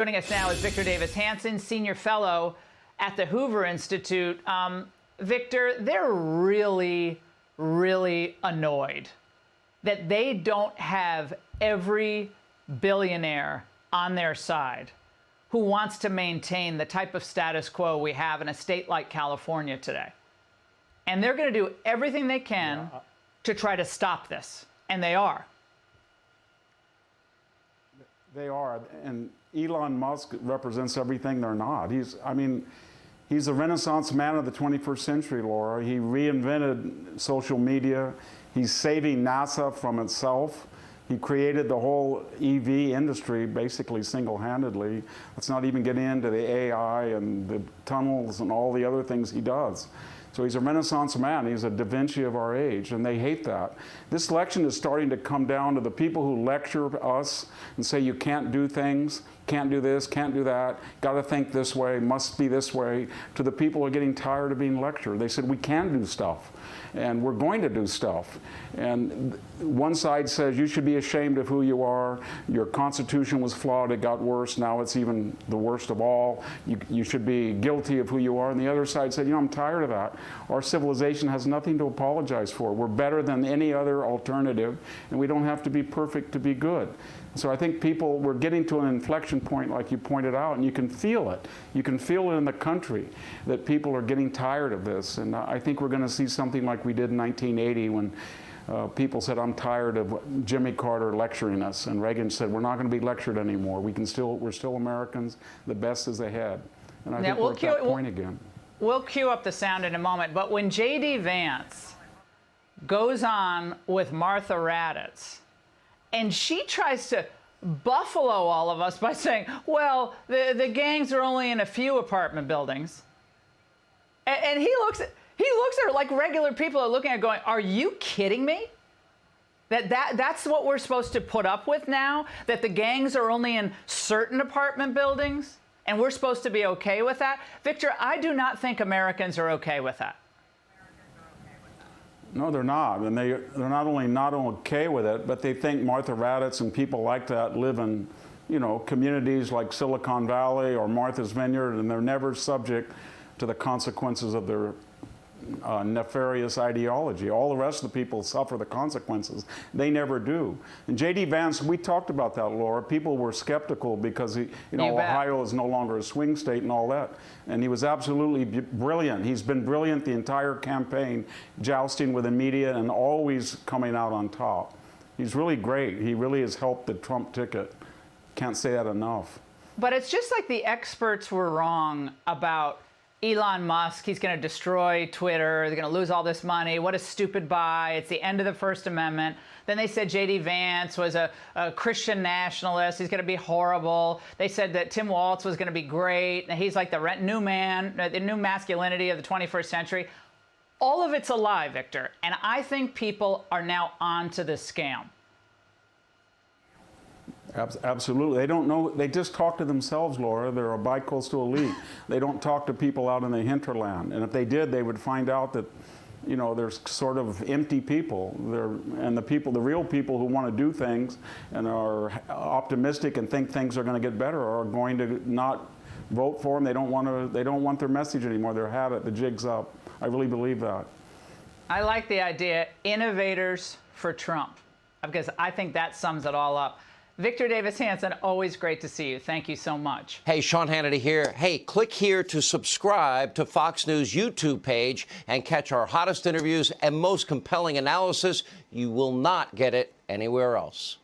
Joining us now is Victor Davis Hanson, Senior Fellow at the Hoover Institute. Victor, they're really, really annoyed that they don't have every billionaire on their side who wants to maintain the type of status quo we have in a state like California today. And they're going to do everything they can to try to stop this. And they are. They are. And Elon Musk represents everything they're not. He's a Renaissance man of the 21st century, Laura. He reinvented social media. He's saving NASA from itself. He created the whole EV industry basically single-handedly. Let's not even get into the AI and the tunnels and all the other things he does. So he's a Renaissance man. He's a Da Vinci of our age, and they hate that. This election is starting to come down to the people who lecture us and say you can't do things, can't do this, can't do that, got to think this way, must be this way, to the people who are getting tired of being lectured. They said we can do stuff, and we're going to do stuff. And one side says you should be ashamed of who you are, your Constitution was flawed, it got worse, now it's even the worst of all, you should be guilty of who you are. And the other side said, you know, I'm tired of that. Our civilization has nothing to apologize for. We're better than any other alternative, and we don't have to be perfect to be good. So I think we're getting to an inflection point, like you pointed out, and you can feel it. You can feel it in the country, that people are getting tired of this. And I think we're going to see something like we did in 1980 when people said, I'm tired of Jimmy Carter lecturing us. And Reagan said, we're not going to be lectured anymore. We're still Americans. The best is ahead. And I think we're at that point again. We'll cue up the sound in a moment. But when J.D. Vance goes on with Martha Raddatz, and she tries to buffalo all of us by saying, well, the gangs are only in a few apartment buildings. And he looks at her like regular people are looking at her going, are you kidding me? That's what we're supposed to put up with now? That the gangs are only in certain apartment buildings? And we're supposed to be okay with that? Victor, I do not think Americans are okay with that. No, they're not. And they're not only not okay with it, but they think Martha Raddatz and people like that live in, communities like Silicon Valley or Martha's Vineyard, and they're never subject to the consequences of their nefarious ideology. All the rest of the people suffer the consequences. They never do. And J.D. Vance, we talked about that, Laura. People were skeptical because Ohio is no longer a swing state and all that. And he was absolutely brilliant. He's been brilliant the entire campaign, jousting with the media and always coming out on top. He's really great. He really has helped the Trump ticket. Can't say that enough. But it's just like the experts were wrong about Elon Musk. He's going to destroy Twitter. They're going to lose all this money. What a stupid buy. It's the end of the First Amendment. Then they said J.D. Vance was a Christian nationalist. He's going to be horrible. They said that Tim Walz was going to be great. And he's like the new man, the new masculinity of the 21st century. All of it's a lie, Victor. And I think people are now onto this scam. Absolutely. They don't know. They just talk to themselves, Laura. They're a bi-coastal elite. They don't talk to people out in the hinterland. And if they did, they would find out that, there's sort of empty people. And the real people who want to do things and are optimistic and think things are going to get better are going to not vote for them. They don't want their message anymore. They've had it. The jig's up. I really believe that. I like the idea, innovators for Trump, because I think that sums it all up. Victor Davis Hanson, always great to see you. Thank you so much. Hey, Sean Hannity here. Hey, click here to subscribe to Fox News YouTube page and catch our hottest interviews and most compelling analysis. You will not get it anywhere else.